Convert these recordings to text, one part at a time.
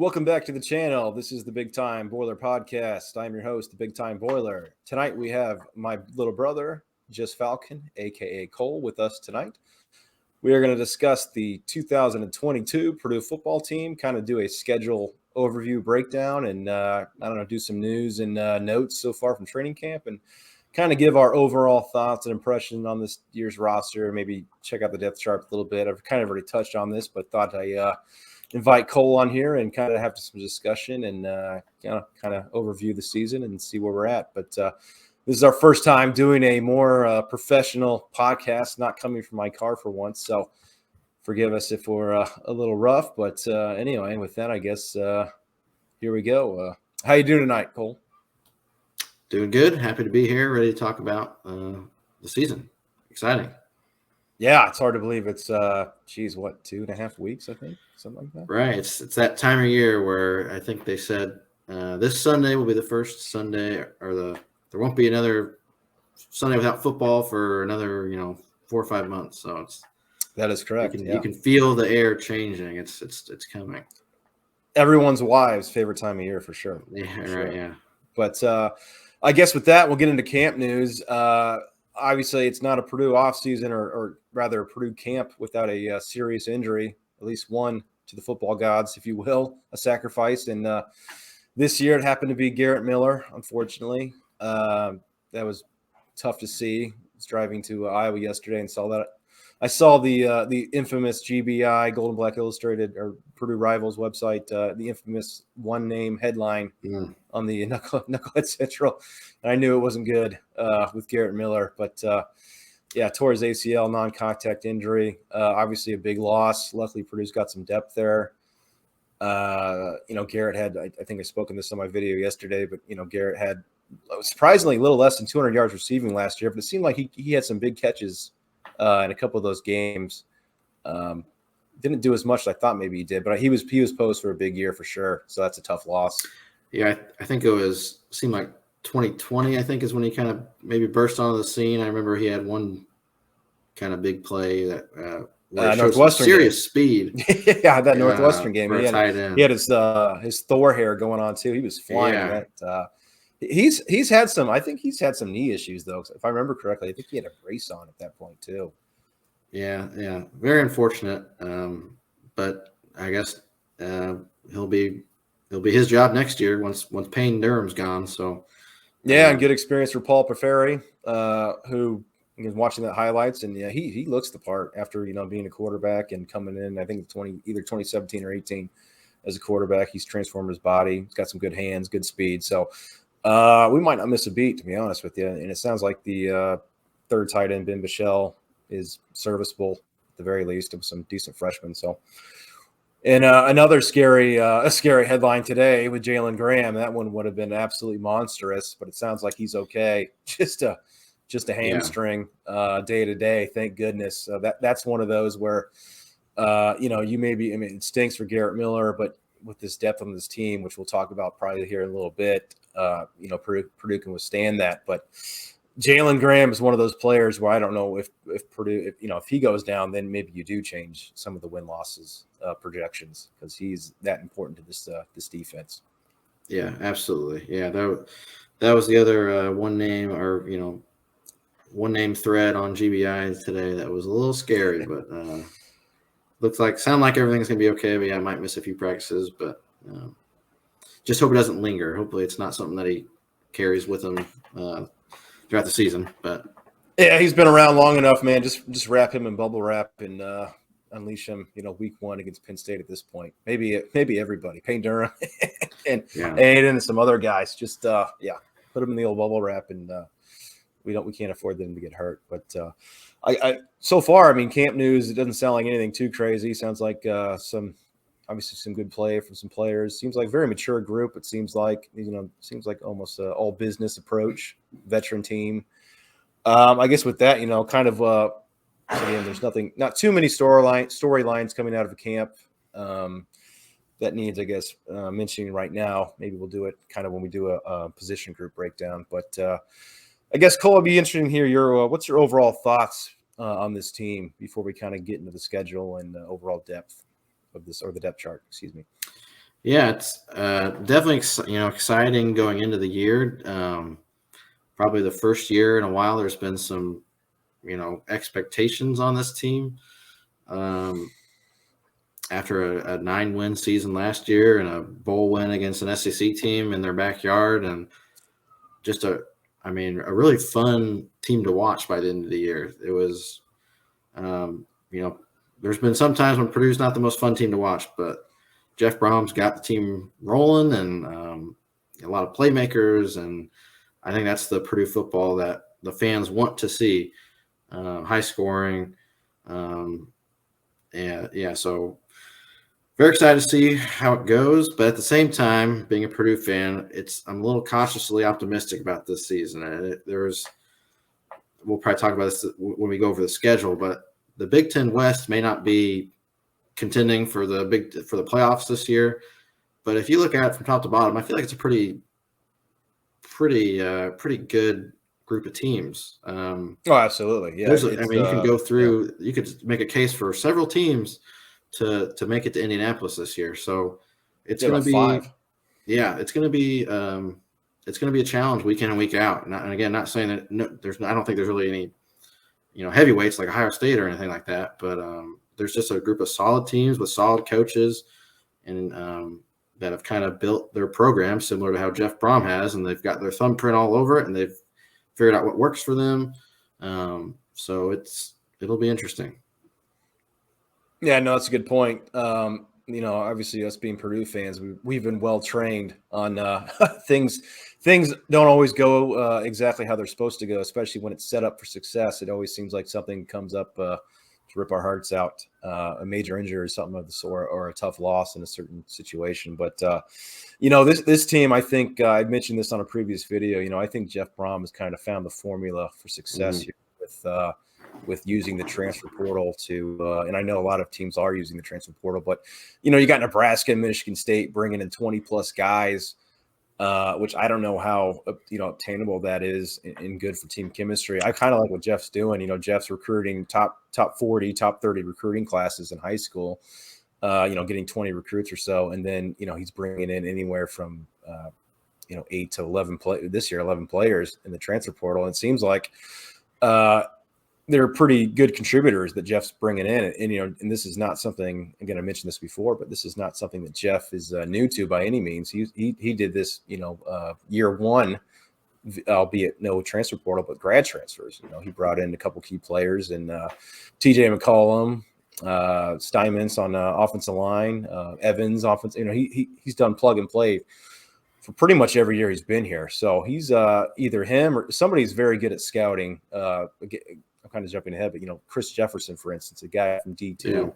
Welcome back to the channel. This is the Big Time Boiler Podcast. I'm your host, the Big Time Boiler. Tonight we have my little brother, Just Falcon, aka Cole, with us tonight. We are going to discuss the 2022 Purdue football team, kind of do a schedule overview breakdown, and do some news and notes so far from training camp, and kind of give our overall thoughts and impression on this year's roster. Maybe check out the depth chart a little bit. I've kind of already touched on this, but thought I invite Cole on here and kind of have some discussion and kind of overview the season and see where we're at. But this is our first time doing a more professional podcast, not coming from my car for once. So forgive us if we're a little rough. But anyway, with that, I guess here we go. How you doing tonight, Cole? Doing good. Happy to be here, ready to talk about the season. Exciting. Yeah, it's hard to believe it's 2.5 weeks, I think, something like that. Right. It's that time of year where I think they said this Sunday will be the first Sunday, or there won't be another Sunday without football for another 4 or 5 months. So that is correct. You can feel the air changing. It's coming. Everyone's wives' favorite time of year for sure. Yeah, for right. Sure. Yeah. But I guess with that, we'll get into camp news. Obviously, it's not a Purdue offseason, or rather a Purdue camp without a serious injury, at least one to the football gods, if you will, a sacrifice. And this year it happened to be Garrett Miller, unfortunately. That was tough to see. I was driving to Iowa yesterday and saw that. I saw the infamous GBI, Gold and Black Illustrated, or Purdue Rivals website, the infamous one-name headline on the Knucklehead Central. And I knew it wasn't good with Garrett Miller. But, tore his ACL, non-contact injury. Obviously a big loss. Luckily, Purdue's got some depth there. Garrett had – I think I spoke in this on my video yesterday, but, Garrett had surprisingly a little less than 200 yards receiving last year. But it seemed like he had some big catches in a couple of those games. Didn't do as much as I thought maybe he did, but he was posed for a big year for sure. So that's a tough loss. Yeah, I think it seemed like 2020, I think, is when he kind of maybe burst onto the scene. I remember he had one kind of big play that where he showed some serious speed. Yeah, that Northwestern game. He had his Thor hair going on too. He was flying. Yeah. He's had some. I think he's had some knee issues though. If I remember correctly, I think he had a brace on at that point too. Yeah, very unfortunate. But I guess he'll be his job next year once Payne Durham's gone. So and good experience for Paul Perferi, who is watching the highlights, and he looks the part after being a quarterback and coming in. I think either 2017 or 18 as a quarterback. He's transformed his body. He's got some good hands, good speed. So. We might not miss a beat, to be honest with you. And it sounds like the third tight end, Ben Bichelle, is serviceable at the very least, of some decent freshmen. So, and another scary headline today with Jalen Graham. That one would have been absolutely monstrous, but it sounds like he's okay. Just a hamstring day to day. Thank goodness. That's one of those where you maybe. I mean, it stinks for Garrett Miller, but with this depth on this team, which we'll talk about probably here in a little bit. Purdue can withstand that, but Jalen Graham is one of those players where I don't know if Purdue, if he goes down, then maybe you do change some of the win losses projections, because he's that important to this defense. Yeah, absolutely. Yeah, that was the other one name thread on GBI today that was a little scary, but sound like everything's gonna be okay. But I might miss a few practices, but. Just hope it doesn't linger. Hopefully it's not something that he carries with him throughout the season. But yeah, he's been around long enough, man. Just wrap him in bubble wrap and unleash him, week 1 against Penn State at this point. Maybe everybody. Payne Durham and Aiden and some other guys. Just put him in the old bubble wrap, and we can't afford them to get hurt. But I so far, I mean, camp news, it doesn't sound like anything too crazy. Sounds like obviously some good play from some players. Seems like a very mature group. It seems like, almost an all business approach, veteran team. I guess with that, again, there's not too many storylines coming out of a camp that needs, I guess, mentioning right now. Maybe we'll do it kind of when we do a position group breakdown. But I guess, Cole, it'd be interesting to hear what's your overall thoughts on this team before we kind of get into the schedule and overall depth of this, or the depth chart, excuse me. Yeah, it's definitely exciting going into the year. Probably the first year in a while. There's been some expectations on this team. After a 9-win season last year and a bowl win against an SEC team in their backyard, and just a really fun team to watch by the end of the year. It was, there's been some times when Purdue's not the most fun team to watch, but Jeff Brom's got the team rolling, and a lot of playmakers, and I think that's the Purdue football that the fans want to see. High scoring, and so very excited to see how it goes. But at the same time, being a Purdue fan, I'm a little cautiously optimistic about this season. And we'll probably talk about this when we go over the schedule, but the Big Ten West may not be contending for the playoffs this year. But if you look at it from top to bottom, I feel like it's a pretty good group of teams. Oh, absolutely. Yeah. You can go through, you could make a case for several teams to make it to Indianapolis this year. So it's going to be 5. Yeah, it's going to be a challenge week in and week out. And again, not saying that I don't think there's really any heavyweights like Ohio State or anything like that, but there's just a group of solid teams with solid coaches, and that have kind of built their program similar to how Jeff Brom has, and they've got their thumbprint all over it, and they've figured out what works for them. So it'll be interesting. Yeah, no, that's a good point. Obviously us being Purdue fans, we've been well trained on things. Things don't always go exactly how they're supposed to go, especially when it's set up for success. It always seems like something comes up to rip our hearts out, a major injury or something of the sort, or a tough loss in a certain situation. But this team, I think I mentioned this on a previous video. I think Jeff Brom has kind of found the formula for success here with using the transfer portal and I know a lot of teams are using the transfer portal, but you got Nebraska and Michigan State bringing in 20 plus guys, which I don't know how obtainable that is and good for team chemistry. I kind of like what Jeff's doing. Jeff's recruiting top 40, top 30 recruiting classes in high school, getting 20 recruits or so, and then he's bringing in anywhere from 8 to 11 this year, 11 players in the transfer portal. And it seems like they're pretty good contributors that Jeff's bringing in. And this is not something, again, I mentioned this before, but this is not something that Jeff is new to by any means. He did this, year one, albeit no transfer portal, but grad transfers. He brought in a couple key players, and TJ McCollum, Steinmetz on offensive line, Evans offense. He's done plug and play for pretty much every year he's been here. So he's either him or somebody's very good at scouting. I'm kind of jumping ahead, but Chris Jefferson, for instance, a guy from D2,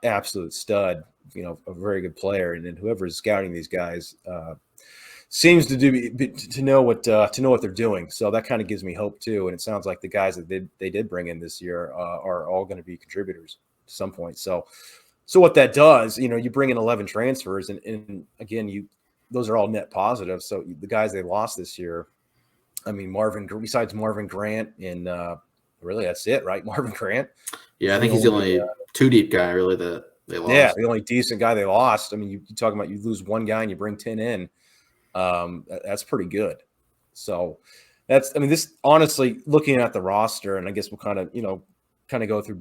absolute stud, a very good player. And then whoever is scouting these guys seems to know what they're doing. So that kind of gives me hope too. And it sounds like the guys that they did bring in this year are all going to be contributors to some point. So what that does, you bring in 11 transfers, and again, those are all net positive. So the guys they lost this year, I mean, besides Marvin Grant, and really that's it, right? Marvin Grant. Yeah, I think he's the only two deep guy really that they lost. Yeah, the only decent guy they lost. I mean, you talk about you lose one guy and you bring 10 in. That's pretty good. So this honestly, looking at the roster, and I guess we'll kind of go through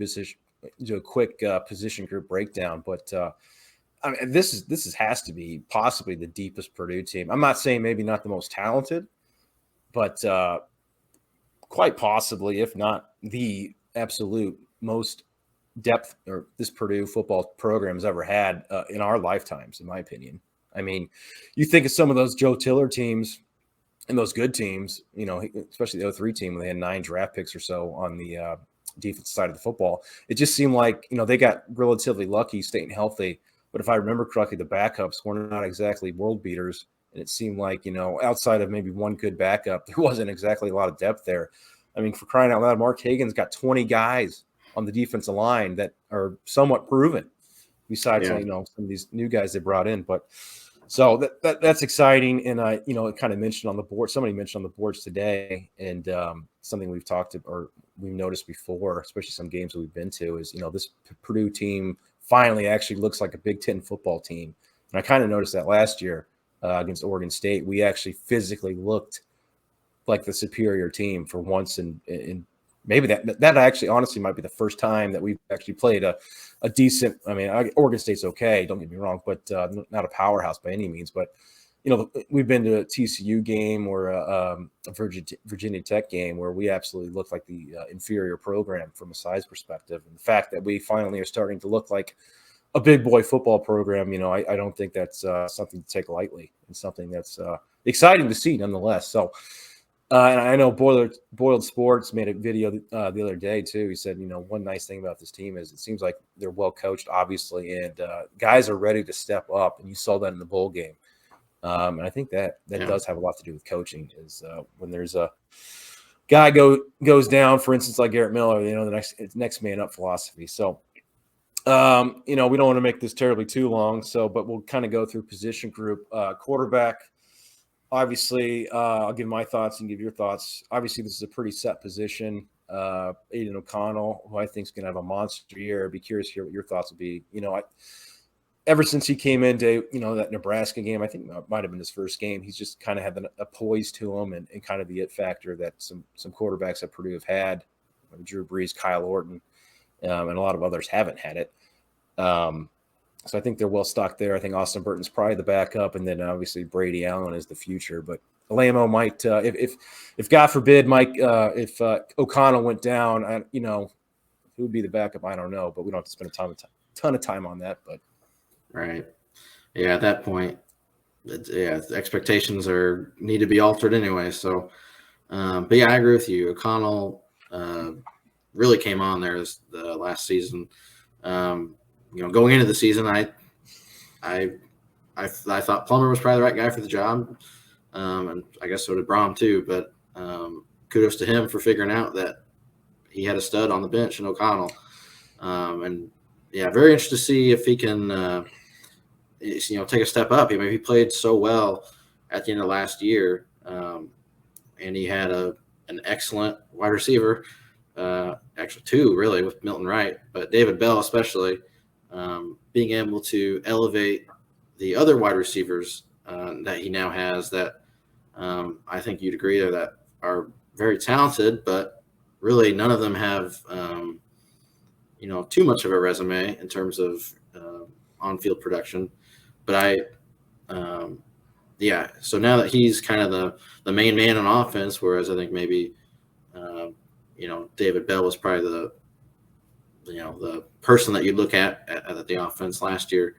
do a quick position group breakdown. But this has to be possibly the deepest Purdue team. I'm not saying maybe not the most talented, but quite possibly, if not the absolute most depth or this Purdue football program has ever had in our lifetimes, in my opinion. I mean, you think of some of those Joe Tiller teams and those good teams, especially the 03 team when they had 9 draft picks or so on the defensive side of the football. It just seemed like, they got relatively lucky staying healthy. But if I remember correctly, the backups were not exactly world beaters. And it seemed like, outside of maybe one good backup, there wasn't exactly a lot of depth there. I mean, for crying out loud, Mark Hagan's got 20 guys on the defensive line that are somewhat proven, besides some of these new guys they brought in. But so that's exciting. And it kind of mentioned on the board. Somebody mentioned on the boards today, and something we've talked or we've noticed before, especially some games that we've been to, is this Purdue team finally actually looks like a Big Ten football team. And I kind of noticed that last year against Oregon State. We actually physically looked like the superior team for once, and maybe that actually honestly might be the first time that we've actually played a decent. I mean, Oregon State's okay, don't get me wrong, but not a powerhouse by any means. But we've been to a TCU game or a Virginia Tech game where we absolutely look like the inferior program from a size perspective. And the fact that we finally are starting to look like a big boy football program, I don't think that's something to take lightly, and something that's exciting to see nonetheless. So, and I know Boiled Sports made a video the other day too. He said, one nice thing about this team is it seems like they're well coached, obviously, and guys are ready to step up. And you saw that in the bowl game. And I think that does have a lot to do with coaching. Is when there's a guy goes down, for instance, like Garrett Miller, the next man up philosophy. So, we don't want to make this terribly too long. So, but we'll kind of go through position group. Quarterback. Obviously, I'll give my thoughts and give your thoughts. Obviously, this is a pretty set position. Aiden O'Connell, who I think is going to have a monster year. I'd be curious to hear what your thoughts would be. Ever since he came into, that Nebraska game, I think it might have been his first game, he's just kind of had a poise to him and kind of the it factor that some quarterbacks at Purdue have had. Drew Brees, Kyle Orton, and a lot of others haven't had it. So I think they're well stocked there. I think Austin Burton's probably the backup, and then obviously Brady Allen is the future. But Alamo might, if God forbid, Mike, if O'Connell went down, who would be the backup? I don't know, but we don't have to spend a ton of time on that. But right, yeah, at that point, the expectations need to be altered anyway. So, but yeah, I agree with you. O'Connell really came on there the last season. Going into the season, I thought Plummer was probably the right guy for the job, and I guess so did Brom too. But kudos to him for figuring out that he had a stud on the bench in O'Connell. And yeah, very interested to see if he can, take a step up. He played so well at the end of last year, and he had an excellent wide receiver, actually two really with Milton Wright, but David Bell especially. Being able to elevate the other wide receivers that he now has that I think you'd agree that are very talented, but really none of them have, too much of a resume in terms of on-field production. But so now that he's kind of the main man on offense, whereas I think maybe, David Bell was probably the person that you look at the offense last year.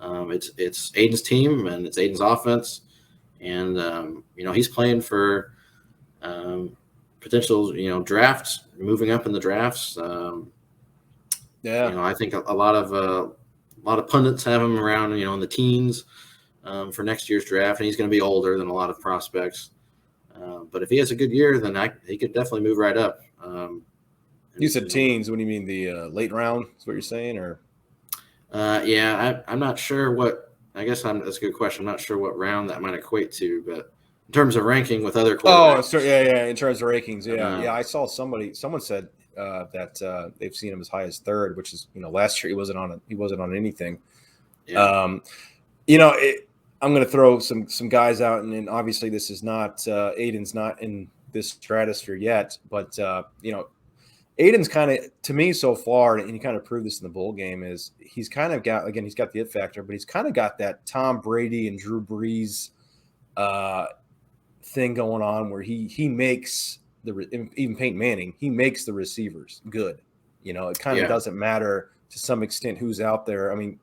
It's Aiden's team and it's Aiden's offense. And, he's playing for potential, drafts, moving up in the drafts. I think a lot of pundits have him around, in the teens for next year's draft, and he's going to be older than a lot of prospects. But if he has a good year, then he could definitely move right up. You said teens. What do you mean, the late round? Is what you're saying, or? I'm not sure what. I guess that's a good question. I'm not sure what round that might equate to, but in terms of ranking with other quarterbacks. Oh, yeah. In terms of rankings, yeah. I saw someone said that they've seen him as high as third, which is last year he wasn't on anything. Yeah. I'm going to throw some guys out, and obviously this is not Aiden's not in this stratosphere yet, but Aiden's kind of, to me so far, and he kind of proved this in the bowl game, is he's kind of got, again, he's got the it factor, but he's kind of got that Tom Brady and Drew Brees thing going on where he makes even Peyton Manning, he makes the receivers good. It kind of doesn't matter to some extent who's out there. I mean,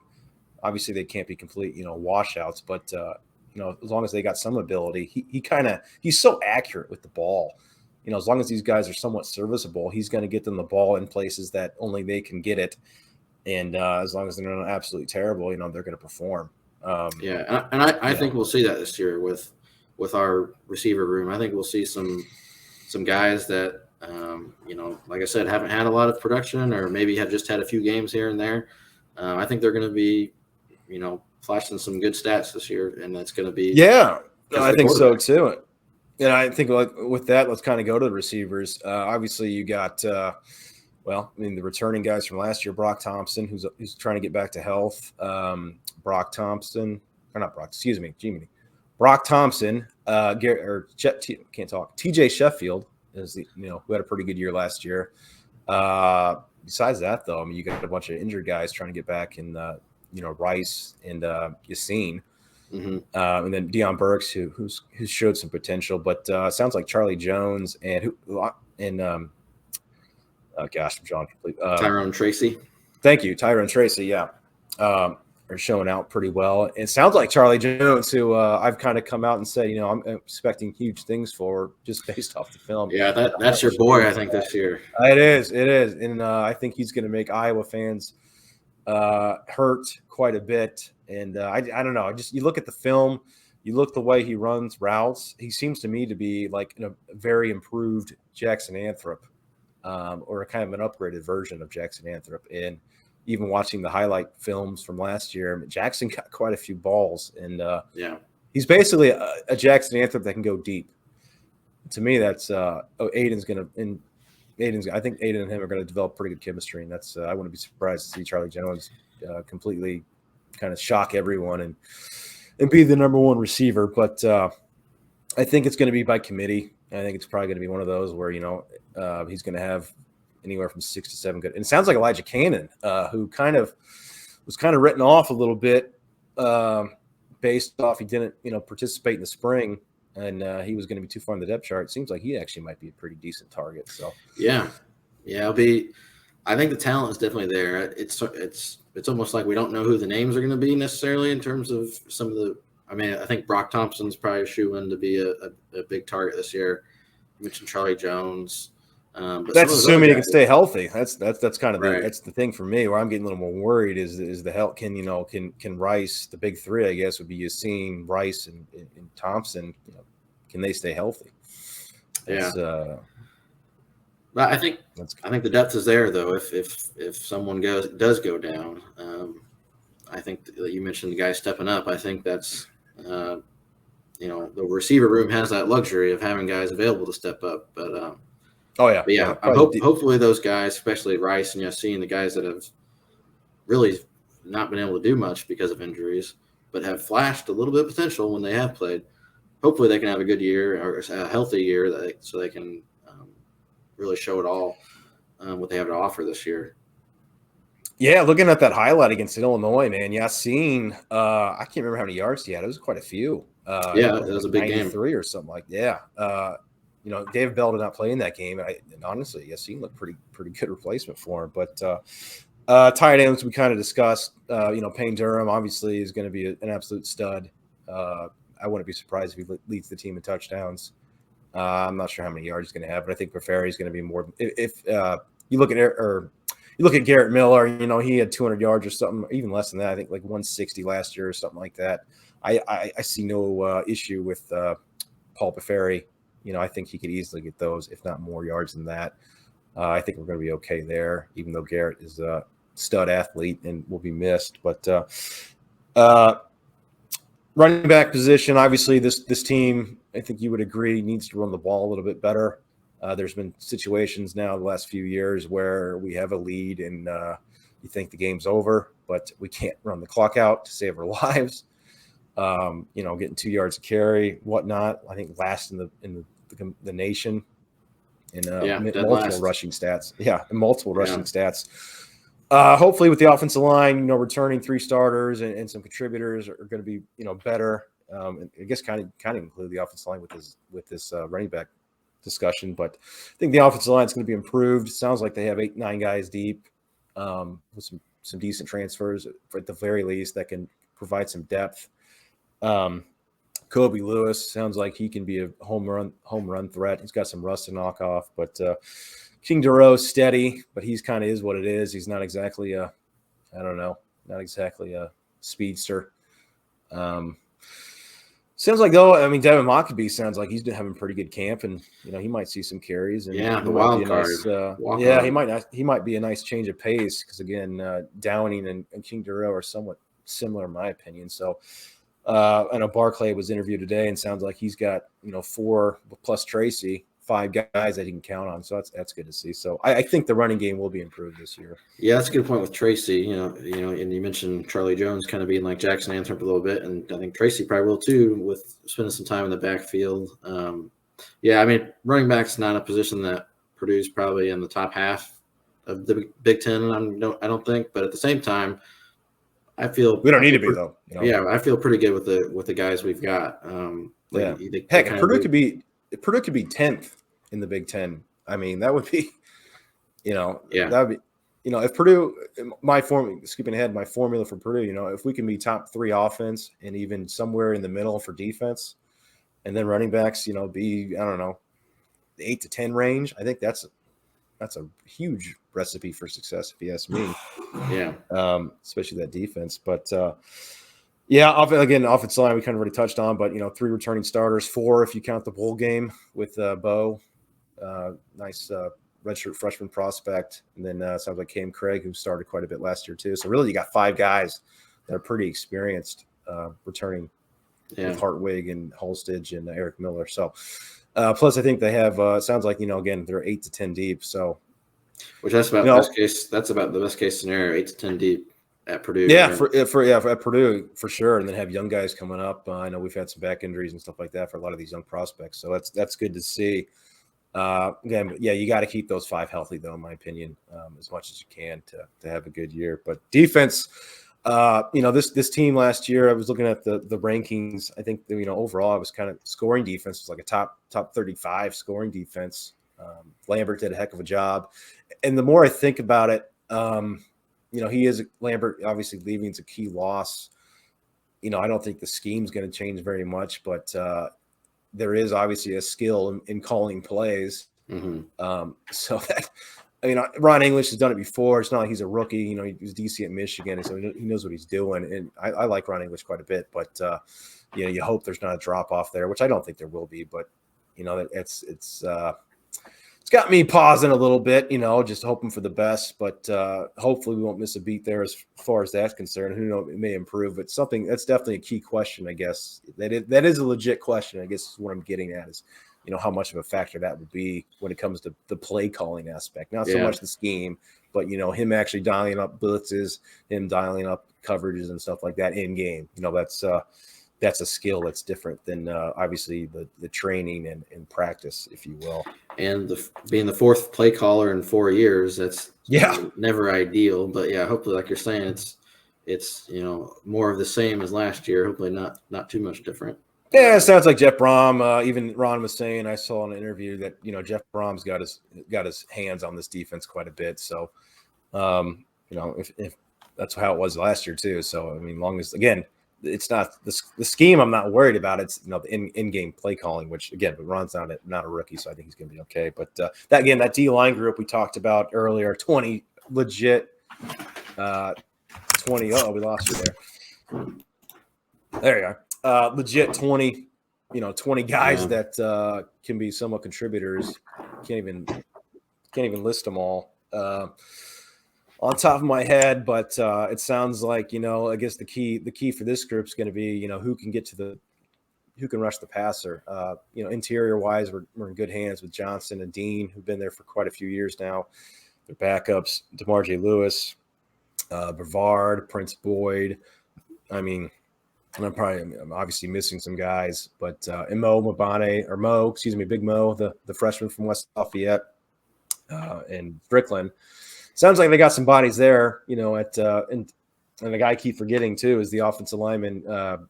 obviously they can't be complete, washouts, but as long as they got some ability, he's so accurate with the ball. As long as these guys are somewhat serviceable, he's going to get them the ball in places that only they can get it. And as long as they're not absolutely terrible, they're going to perform. I think we'll see that this year with our receiver room. I think we'll see some guys that, like I said, haven't had a lot of production or maybe have just had a few games here and there. I think they're going to be, flashing some good stats this year, and that's going to be. Yeah, I think so too. And I think with that, let's kind of go to the receivers. Obviously, you got, the returning guys from last year, Brock Thompson, who's trying to get back to health. Brock Thompson, or not Brock, excuse me, Jiminy. Brock Thompson, can't talk. TJ Sheffield is who had a pretty good year last year. Besides that, though, I mean, you got a bunch of injured guys trying to get back in, Rice and Yassine. Mm-hmm. And then Deion Burks, who's showed some potential, but sounds like Charlie Jones and gosh, I'm drawing complete. Tyrone Tracy. Thank you, Tyrone Tracy. Yeah, are showing out pretty well. And it sounds like Charlie Jones, who I've kind of come out and said, I'm expecting huge things for just based off the film. Yeah, that's your boy, I think, this year. It is, and I think he's going to make Iowa fans hurt quite a bit. And I don't know. You look at the film, you look the way he runs routes. He seems to me to be like a very improved Jackson Anthrop, or a kind of an upgraded version of Jackson Anthrop. And even watching the highlight films from last year, Jackson got quite a few balls, and he's basically a Jackson Anthrop that can go deep. To me, that's Aiden's going to. I think Aiden and him are going to develop pretty good chemistry, and that's I wouldn't be surprised to see Charlie Jones completely kind of shock everyone and be the number one receiver. But I think it's going to be by committee. I think it's probably going to be one of those where he's going to have anywhere from 6 to 7 good. And it sounds like Elijah Cannon, who was written off a little bit based off he didn't participate in the spring. And he was going to be too far in the depth chart. It seems like he actually might be a pretty decent target. So yeah, it'll be. I think the talent is definitely there. It's almost like we don't know who the names are going to be necessarily in terms of some of the. I mean, I think Brock Thompson's probably a shoe-in to be a big target this year. You mentioned Charlie Jones. But that's assuming he can stay healthy. That's kind of right. That's the thing for me. Where I'm getting a little more worried is the health. Can Rice, the big three, I guess, would be Yassine, Rice, and Thompson. Can they stay healthy? But I think the depth is there though. If someone does go down, I think that you mentioned the guy stepping up. I think that's the receiver room has that luxury of having guys available to step up. But hopefully those guys, especially Rice and Yassine, the guys that have really not been able to do much because of injuries, but have flashed a little bit of potential when they have played. Hopefully they can have a good year or a healthy year so they can really show it all what they have to offer this year. Yeah, looking at that highlight against Illinois, man, Yassine, I can't remember how many yards he had. It was quite a few. It was a big 93 game. Or something like that. Yeah. David Bell did not play in that game. And honestly, Yassine looked pretty good replacement for him. But tight ends, we kind of discussed, Payne Durham obviously is going to be an absolute stud. I wouldn't be surprised if he leads the team in touchdowns. I'm not sure how many yards he's going to have, but I think Perferi is going to be more. If you look at Garrett Miller, he had 200 yards or something, even less than that. I think like 160 last year or something like that. I see no issue with Paul Perferi. I think he could easily get those, if not more yards than that. I think we're going to be okay there, even though Garrett is a stud athlete and will be missed. But running back position, obviously this team, I think you would agree, needs to run the ball a little bit better. There's been situations now the last few years where we have a lead and you think the game's over, but we can't run the clock out to save our lives. Getting 2 yards of carry, whatnot. I think last in the nation in multiple rushing stats. Yeah, multiple rushing stats. Hopefully with the offensive line, returning 3 starters and some contributors are going to be, better. And I guess kind of include the offensive line with this running back discussion, but I think the offensive line is going to be improved. It sounds like they have 8-9 guys deep with some decent transfers at the very least that can provide some depth. Kobe Lewis sounds like he can be a home run threat. He's got some rust to knock off, but King Duro's steady, but he's kind of is what it is. He's not exactly a speedster. Sounds like Devin Mockabee sounds like he's been having pretty good camp, and he might see some carries. And the wild card. He might be a nice change of pace because again, Downing and King Duro are somewhat similar in my opinion. So I know Barclay was interviewed today and sounds like he's got 4 plus Tracy, 5 guys that he can count on. So that's good to see. So I think the running game will be improved this year. Yeah, that's a good point with Tracy. And you mentioned Charlie Jones kind of being like Jackson Anthrop a little bit, and I think Tracy probably will too with spending some time in the backfield. Yeah, I mean, running back's not a position that Purdue's probably in the top half of the Big Ten. I don't think, but at the same time, I feel we don't need to be though. Yeah, I feel pretty good with the guys we've got. Heck, Purdue could be 10th in the Big Ten. I mean, that would be, that would be, if Purdue, skipping ahead, my formula for Purdue, if we can be top 3 offense and even somewhere in the middle for defense, and then running backs, be, I don't know, 8 to 10 range. I think that's a huge recipe for success, if you ask me. Yeah. Especially that defense. But offensive line we kind of already touched on, but 3 returning starters, 4 if you count the bowl game with Bo, nice redshirt freshman prospect, and then sounds like Cam Craig, who started quite a bit last year too. So really, you got 5 guys that are pretty experienced returning. With Hartwig and Holstage and Eric Miller. So, plus I think they have. Sounds like again they're 8 to 10 deep. So, which that's about best case. That's about the best case scenario, 8 to 10 deep at Purdue. Yeah, for at Purdue for sure, and then have young guys coming up. I know we've had some back injuries and stuff like that for a lot of these young prospects. So that's good to see. Again, you got to keep those 5 healthy though, in my opinion, as much as you can to have a good year. But defense. This team last year, I was looking at the rankings. I think overall, it was kind of scoring defense was like a top 35 scoring defense. Lambert did a heck of a job, and the more I think about it, Lambert obviously leaving is a key loss. I don't think the scheme's going to change very much, but there is obviously a skill in calling plays. Mm-hmm. So that. Ron English has done it before. It's not like he's a rookie. He was DC at Michigan, so he knows what he's doing. And I like Ron English quite a bit. But you hope there's not a drop off there, which I don't think there will be. But it's got me pausing a little bit. Just hoping for the best. But hopefully we won't miss a beat there as far as that's concerned. Who knows? It may improve. But something that's definitely a key question, I guess. That is a legit question. I guess is what I'm getting at is. How much of a factor that would be when it comes to the play calling aspect. Not so much the scheme, but, him actually dialing up blitzes, him dialing up coverages and stuff like that in game. That's a skill that's different than obviously the training and practice, if you will. And being the 4th play caller in 4 years, that's never ideal. But, hopefully, like you're saying, it's more of the same as last year. Hopefully not too much different. Yeah, it sounds like Jeff Brom. Even Ron was saying, I saw in an interview that Jeff Brom's got his hands on this defense quite a bit. So, if that's how it was last year too. So, long as again, it's not the scheme. I'm not worried about. It's the in-game play calling, which again, but Ron's not a rookie, so I think he's going to be okay. But that D line group we talked about earlier, 20 legit, 20. Oh, we lost you there. There you are. Legit 20 guys that can be somewhat contributors. Can't even list them all on top of my head, but it sounds like I guess the key for this group is going to be who can rush the passer. Interior wise, we're in good hands with Johnson and Dean, who've been there for quite a few years now. Their backups, DeMar J. Lewis, Brevard, Prince Boyd. And I'm obviously missing some guys, but Big Mo, the freshman from West Lafayette, and Strickland. Sounds like they got some bodies there, and the guy I keep forgetting too is the offensive lineman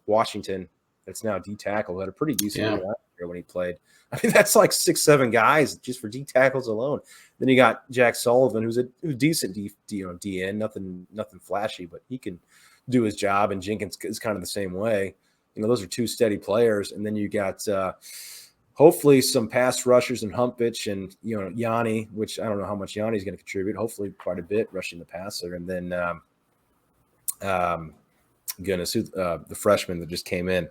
Washington. That's now D tackle. Had a pretty decent year last year when he played. That's like 6-7 guys just for D tackles alone. Then you got Jack Sullivan, who's decent DN, nothing flashy, but he can do his job, and Jenkins is kind of the same way. Those are 2 steady players, and then you got hopefully some pass rushers and Humpich and Yanni, which I don't know how much Yanni's going to contribute. Hopefully quite a bit rushing the passer, and then the freshman that just came in.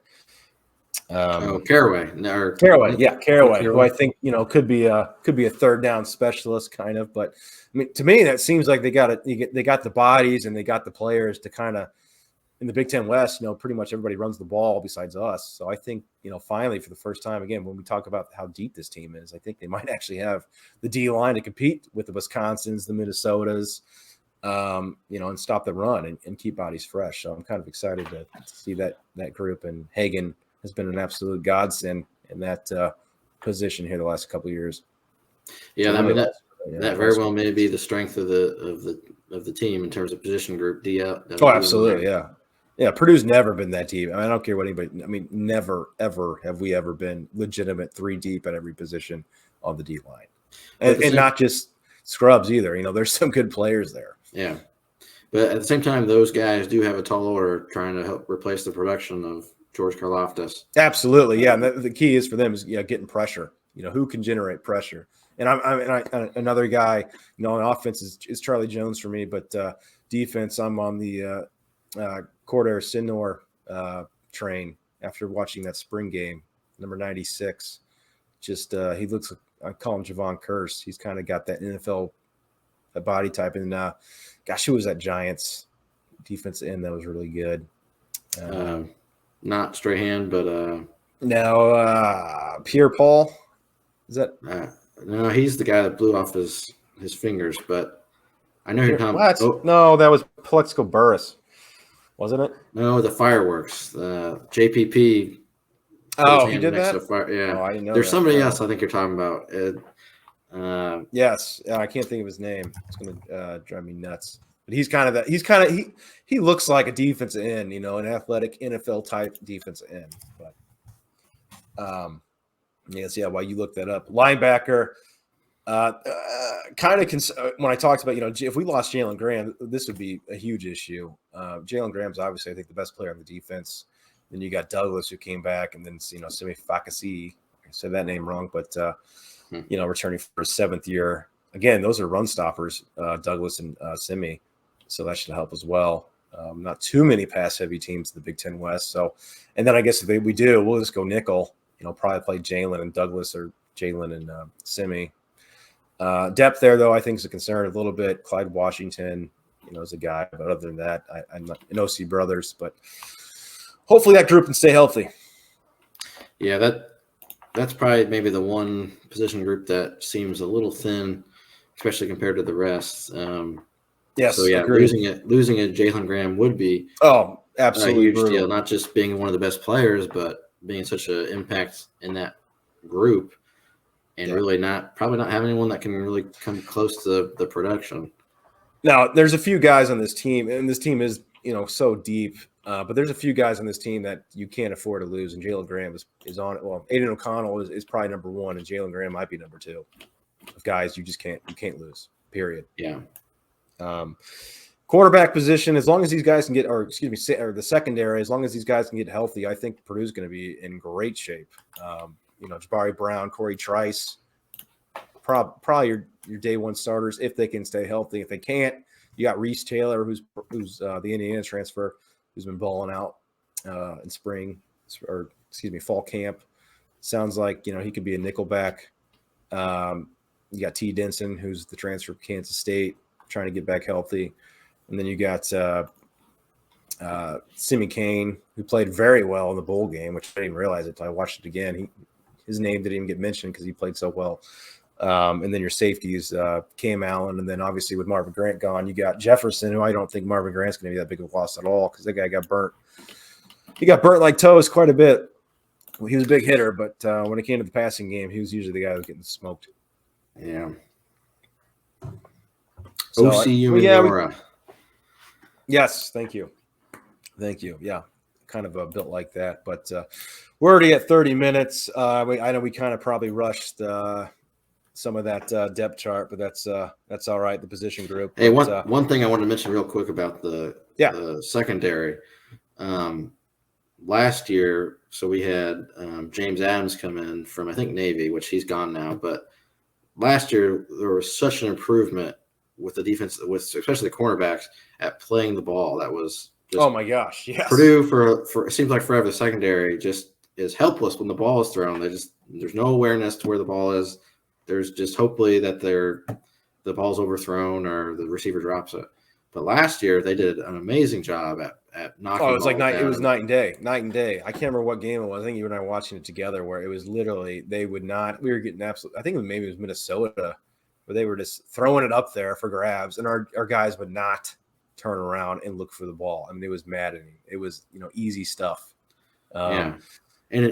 Caraway. Caraway, who I think could be a third down specialist kind of, but to me that seems like they got the bodies and they got the players to kind of in the Big Ten West, pretty much everybody runs the ball besides us. So I think, finally for the first time, again, when we talk about how deep this team is, I think they might actually have the D line to compete with the Wisconsins, the Minnesotas, and stop the run and keep bodies fresh. So I'm kind of excited to see that group. And Hagan has been an absolute godsend in that position here the last couple of years. Yeah, I mean that very well may be the strength of the team in terms of position group. Absolutely, yeah. Purdue's never been that deep. I don't care what anybody. Never ever have we ever been legitimate 3 deep at every position on the D line, and not just scrubs either. There's some good players there. Yeah, but at the same time, those guys do have a tall order trying to help replace the production of George Karlaftis. Absolutely, yeah. And the key is for them is getting pressure. Who can generate pressure. And another guy, on offense is Charlie Jones for me, but defense, I'm on the Cordair Sinor train after watching that spring game, number 96. Just he looks, I call him Javon Curse. He's kind of got that NFL body type. And gosh, who was that Giants defensive end that was really good? Not Strahan, but no, Pierre Paul. Is that? No, he's the guy that blew off his fingers, but I know you're talking about. Oh. No, that was Plexico Burris, wasn't it? No, the fireworks. JPP. Oh, he did that? Yeah. Oh, I didn't know There's that. somebody else I think you're talking about. Yes. I can't think of his name. It's going to drive me nuts. But he looks like a defensive end, an athletic NFL type defensive end. But yes, yeah. While you look that up, linebacker. When I talked about, if we lost Jalen Graham, this would be a huge issue. Jalen Graham's obviously, I think, the best player on the defense. Then you got Douglas who came back, and then Simi Fakasi. I said that name wrong, but returning for his 7th year. Again, those are run stoppers, Douglas and Simi, so that should help as well. Not too many pass-heavy teams in the Big Ten West. So, and then I guess if we do, we'll just go nickel. Probably play Jalen and Douglas or Jalen and Simi. Depth there, though, I think is a concern a little bit. Clyde Washington, is a guy, but other than that, I'm not an OC Brothers, but hopefully that group can stay healthy. Yeah, that's probably maybe the one position group that seems a little thin, especially compared to the rest. Yes. So yeah, agreed. losing a Jalen Graham would be absolutely a huge brutal. deal. Not just being one of the best players, but being such an impact in that group, and really probably not having anyone that can really come close to the production. Now, there's a few guys on this team, and this team is so deep. But there's a few guys on this team that you can't afford to lose, and Jalen Graham is on it. Well, Aiden O'Connell is probably number 1, and Jalen Graham might be number 2. Of guys you just can't lose. Period. Yeah. Quarterback position, as long as these guys can get, or the secondary, as long as these guys can get healthy, I think Purdue's going to be in great shape. Jabari Brown, Corey Trice, probably your day one starters if they can stay healthy. If they can't, you got Reese Taylor, who's the Indiana transfer, who's been balling out in fall camp. Sounds like he could be a nickelback. You got T. Denson, who's the transfer from Kansas State, trying to get back healthy. And then you got Simi Kane, who played very well in the bowl game, which I didn't realize it until I watched it again. His name didn't even get mentioned because he played so well. And then your safeties, Cam Allen, and then obviously with Marvin Grant gone, you got Jefferson, who I don't think Marvin Grant's going to be that big of a loss at all because that guy got burnt. He got burnt like toast quite a bit. Well, he was a big hitter, but when it came to the passing game, he was usually the guy that was getting smoked. Yeah. So, Umenyiora. Yes, thank you. Yeah, kind of built like that, but we're already at 30 minutes. I know we kind of probably rushed some of that depth chart, but that's all right. The position group. Hey, one thing I wanted to mention real quick about the secondary. Last year, so we had James Adams come in from I think Navy, which he's gone now. But last year there was such an improvement with the defense, with especially the cornerbacks at playing the ball. That was just, oh my gosh, yes. Purdue for it seems like forever the secondary just is helpless when the ball is thrown. There's no awareness to where the ball is. There's just hopefully that the ball's overthrown or the receiver drops it. But last year they did an amazing job at knocking. Oh, it was like balls night. It was down. night and day. Night and day. I can't remember what game it was. I think you and I were watching it together, where it was literally they would not. We were getting absolute. I think maybe it was Minnesota, where they were just throwing it up there for grabs, and our guys would not turn around and look for the ball. I mean, it was maddening. It was easy stuff. Yeah, and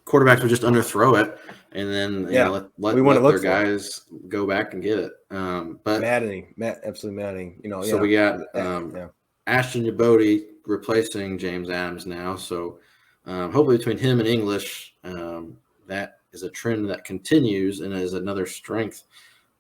quarterbacks would just underthrow it, and then let their guys go back and get it. But maddening, absolutely maddening. So we got Ashton Yabodi replacing James Adams now. So hopefully between him and English, that is a trend that continues and is another strength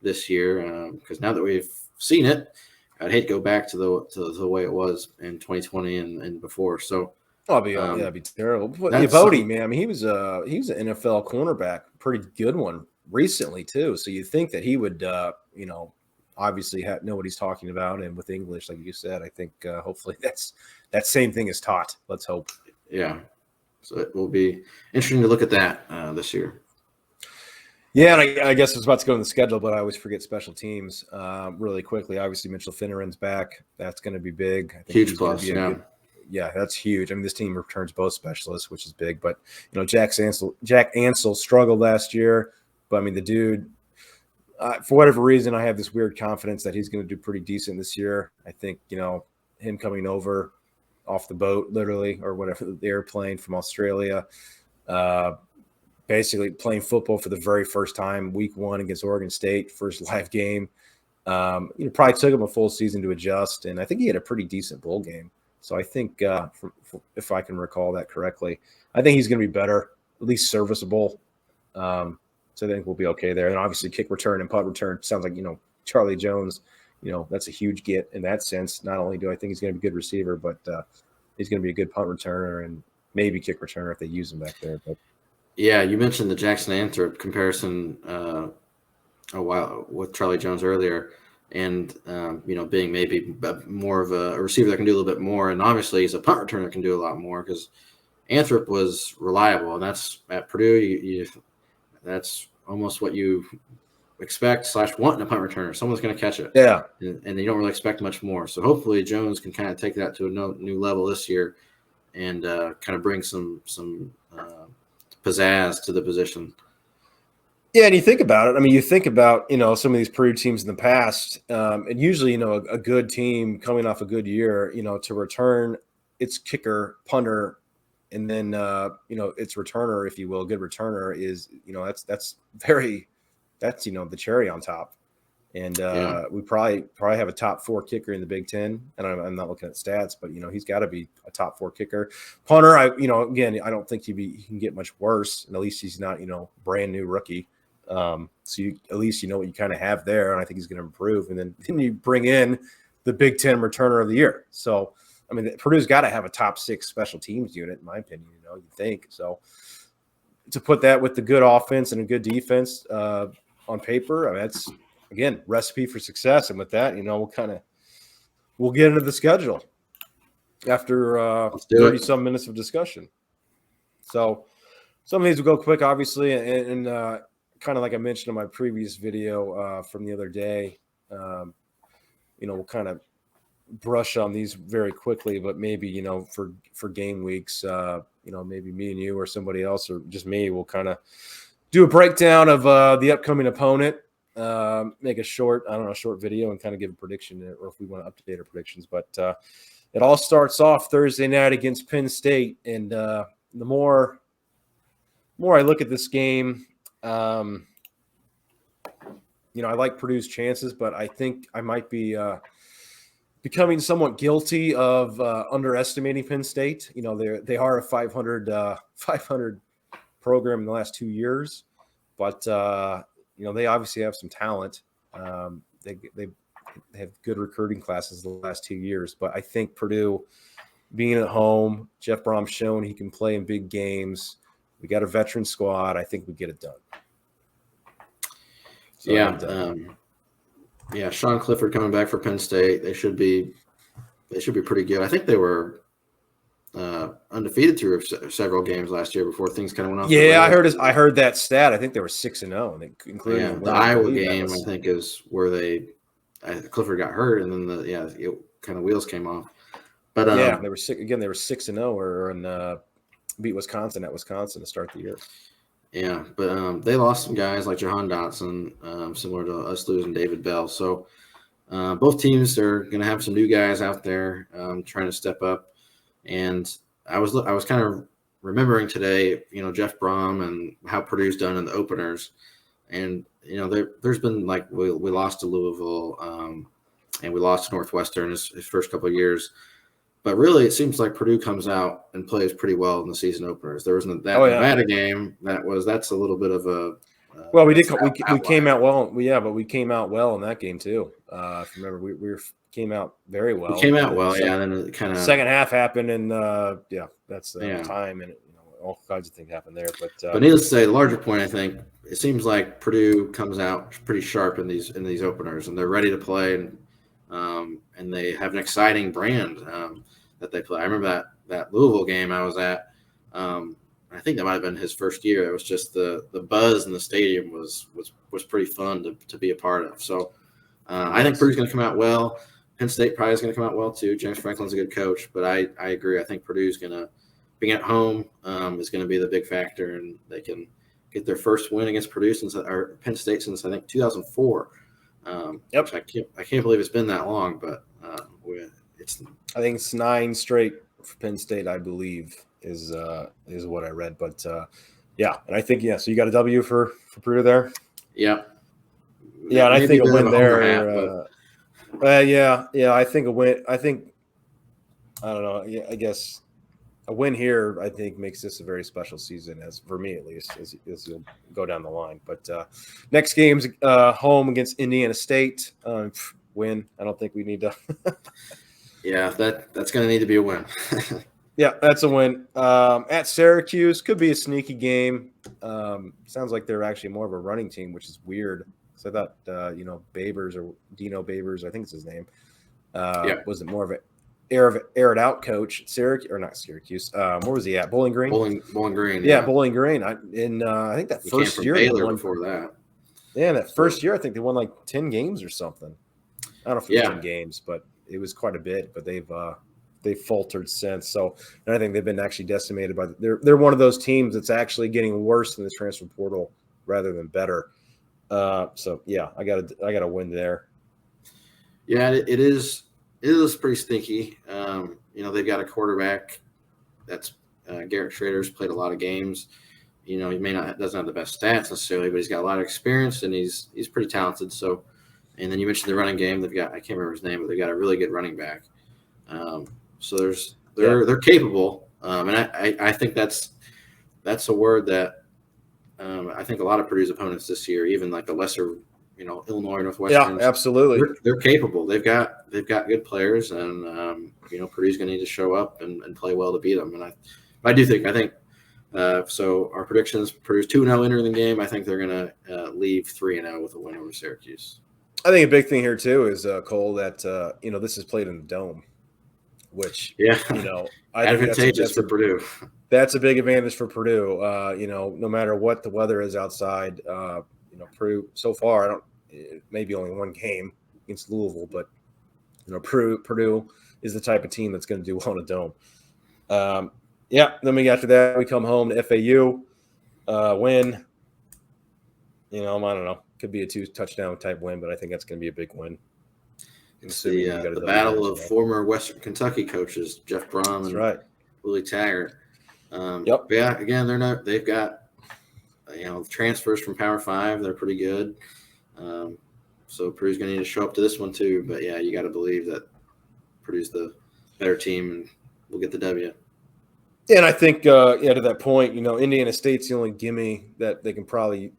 this year. Because now that we've seen it, I'd hate to go back to the way it was in 2020 and before. So. That'd be terrible. But Yabodi, man, I mean, he was an NFL cornerback, pretty good one recently too. So you think that he would, obviously know what he's talking about, and with English, like you said, I think hopefully that same thing is taught. Let's hope. Yeah. So it will be interesting to look at that this year. Yeah, and I guess I was about to go in the schedule, but I always forget special teams really quickly. Obviously, Mitchell Finneran's back. That's going to be big. I think huge plus, yeah, that's huge. I mean, this team returns both specialists, which is big. But Jack Ansel struggled last year, but I mean, the dude, for whatever reason, I have this weird confidence that he's going to do pretty decent this year. I think him coming over off the boat, literally, or whatever, the airplane from Australia, basically playing football for the very first time, week 1 against Oregon State, first live game. Probably took him a full season to adjust, and I think he had a pretty decent bowl game. So I think, if I can recall that correctly, I think he's going to be better, at least serviceable. So I think we'll be okay there. And obviously kick return and punt return sounds like, Charlie Jones, that's a huge get in that sense. Not only do I think he's going to be a good receiver, but he's going to be a good punt returner and maybe kick returner if they use him back there. But yeah, you mentioned the Jackson Anthrop comparison with Charlie Jones earlier. And, being maybe more of a receiver that can do a little bit more. And obviously he's a punt returner that can do a lot more because Anthrop was reliable. And that's at Purdue, that's almost what you expect / want in a punt returner. Someone's going to catch it. Yeah. And you don't really expect much more. So hopefully Jones can kind of take that to a new level this year and kind of bring some pizzazz to the position. Yeah, and you think about it. I mean, you think about, some of these Purdue teams in the past, and usually, a good team coming off a good year, to return its kicker, punter, and then, its returner, if you will, a good returner is, that's the cherry on top. And we probably have a top 4 kicker in the Big Ten. And I'm not looking at stats, but, he's got to be a top 4 kicker. Punter, again, I don't think he can get much worse. And at least he's not, brand new rookie. So at least what you kind of have there, and I think he's going to improve. And then you bring in the Big Ten returner of the year. So, I mean, Purdue's got to have a top 6 special teams unit, in my opinion. You think so. To put that with the good offense and a good defense on paper, I mean, that's again recipe for success. And with that, we'll get into the schedule after 30-some minutes of discussion. So some of these will go quick, obviously, and kind of like I mentioned in my previous video from the other day, we'll kind of brush on these very quickly, but maybe, for game weeks, maybe me and you or somebody else or just me will kind of do a breakdown of the upcoming opponent, make a short video and kind of give a prediction, or if we want to update our predictions. But it all starts off Thursday night against Penn State. And the more I look at this game, I like Purdue's chances, but I think I might be becoming somewhat guilty of underestimating Penn State. They are a 500 program in the last 2 years, but they obviously have some talent. They have good recruiting classes the last 2 years, but I think Purdue, being at home, Jeff Brom's shown he can play in big games. We got a veteran squad. I think we get it done. So Sean Clifford coming back for Penn State. They should be pretty good. I think they were undefeated through several games last year before things kind of went off. Yeah, I heard that stat. I think they were 6-0, including the Iowa game. I think is where they Clifford got hurt, and then it kind of wheels came off. But they were 6-0 or beat Wisconsin at Wisconsin to start the year. Yeah, but they lost some guys like Jahan Dotson, similar to us losing David Bell. So both teams are going to have some new guys out there trying to step up. And I was kind of remembering today, Jeff Brom and how Purdue's done in the openers. And there's been like we lost to Louisville and we lost to Northwestern his first couple of years. But really, it seems like Purdue comes out and plays pretty well in the season openers. There wasn't that Nevada game that's a little bit of a. Well, we came out well. But we came out well in that game too. If you remember, we came out very well. We came out well, and then it kind of second half happened, and that's time, and all kinds of things happened there. But needless to say, the larger point, I think, it seems like Purdue comes out pretty sharp in these openers, and they're ready to play, and they have an exciting brand that they play. I remember that Louisville game I was at. I think that might have been his first year. It was just the buzz in the stadium was pretty fun to be a part of. So I think Purdue's going to come out well. Penn State probably is going to come out well too. James Franklin's a good coach, but I agree. I think Purdue's going to being at home is going to be the big factor, and they can get their first win against Purdue or Penn State since I think 2004. Which I can't believe it's been that long, but I think it's 9 straight for Penn State, I believe, is what I read. But and I think so you got a W for Purdue there. Yeah, and I think a win there. I think a win. I think I don't know. Yeah, I guess a win here, I think, makes this a very special season, as for me at least, as you'll go down the line. But next game's home against Indiana State. Win. I don't think we need to. Yeah, that's going to need to be a win. Yeah, that's a win. At Syracuse, could be a sneaky game. Sounds like they're actually more of a running team, which is weird. So I thought, Babers or Dino Babers, I think it's his name, was it more of an aired out coach at Syracuse, or not Syracuse? Where was he at? Bowling Green? Bowling Green. Yeah, Bowling Green. I think that first year. Baylor before that. Yeah, that first year, I think they won like 10 games or something. I don't know if it was 10 games, but it was quite a bit. But they've faltered since. So, and I think they've been actually decimated by they're one of those teams that's actually getting worse in the transfer portal rather than better. So yeah, I got a win there. Yeah, it is pretty stinky. They've got a quarterback that's Garrett Schrader's played a lot of games. He doesn't have the best stats necessarily, but he's got a lot of experience and he's pretty talented. So, and then you mentioned the running game. They've got, I can't remember his name, but they've got a really good running back. So they're capable. And I think that's a word that I think a lot of Purdue's opponents this year, even like the lesser, Illinois, Northwestern. Yeah, absolutely. They're capable. They've got good players, and Purdue's going to need to show up and play well to beat them. And I think so. Our predictions: Purdue's 2-0 entering the game. I think they're going to leave 3-0 with a win over Syracuse. I think a big thing here too is Cole that this is played in the dome, which I advantageous for Purdue. That's a big advantage for Purdue. No matter what the weather is outside, Purdue so far, maybe only one game against Louisville, but Purdue is the type of team that's going to do well in a dome. Then after that we come home to FAU, win. I don't know. Could be a 2-touchdown type win, but I think that's going to be a big win. It's the battle of former Western Kentucky coaches, Jeff Brom and Willie Taggart. Yeah, again, they've got transfers from Power 5. They're pretty good. So Purdue's going to need to show up to this one too. But yeah, you got to believe that Purdue's the better team and we'll get the W. Yeah, and I think to that point, Indiana State's the only gimme that they can probably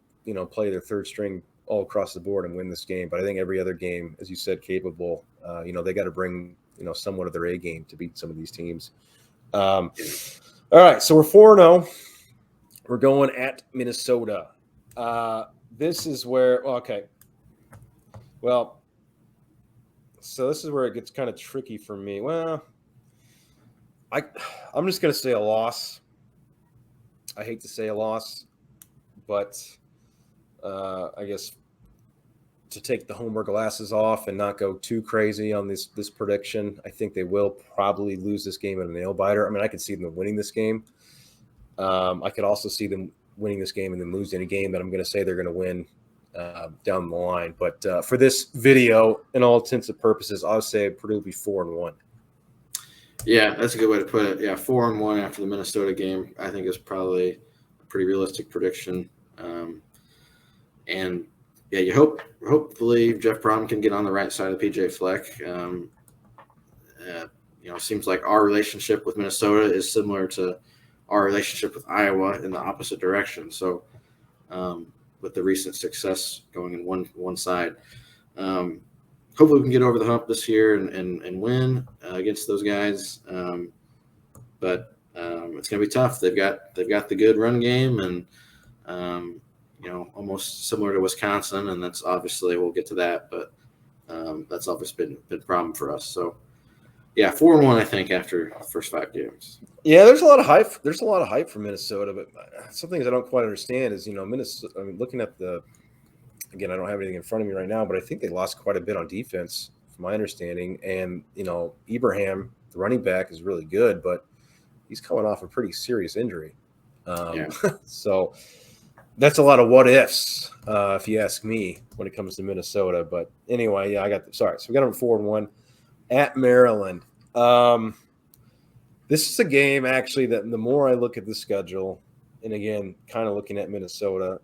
play their third string all across the board and win this game. But I think every other game, as you said, capable. They got to bring somewhat of their A game to beat some of these teams. All right, so we're 4-0. We're going at Minnesota. This is where so this is where it gets kind of tricky for me. Well, I'm just going to say a loss. I hate to say a loss, but I guess to take the homer glasses off and not go too crazy on this prediction. I think they will probably lose this game in a nail biter. I mean, I could see them winning this game. I could also see them winning this game and then losing a game that I'm going to say they're going to win down the line. But for this video, in all intents and purposes, I'll say Purdue will be 4-1. Yeah, that's a good way to put it. Yeah, 4-1 after the Minnesota game, I think is probably a pretty realistic prediction. And yeah, hopefully Jeff Brom can get on the right side of PJ Fleck. It seems like our relationship with Minnesota is similar to our relationship with Iowa in the opposite direction. So, with the recent success going in one side, hopefully we can get over the hump this year and win against those guys. But it's going to be tough. They've got the good run game and almost similar to Wisconsin, and that's obviously we'll get to that, but that's obviously been a problem for us. So yeah, 4-1 I think after the first 5 games. Yeah, there's a lot of hype. There's a lot of hype for Minnesota, but some things I don't quite understand is Minnesota. I mean, looking at again, I don't have anything in front of me right now, but I think they lost quite a bit on defense, from my understanding. And Ibrahim, the running back, is really good, but he's coming off a pretty serious injury. So that's a lot of what ifs, if you ask me, when it comes to Minnesota. But anyway, yeah, so we got them 4-1 at Maryland. This is a game actually that the more I look at the schedule, and again, kind of looking at Minnesota,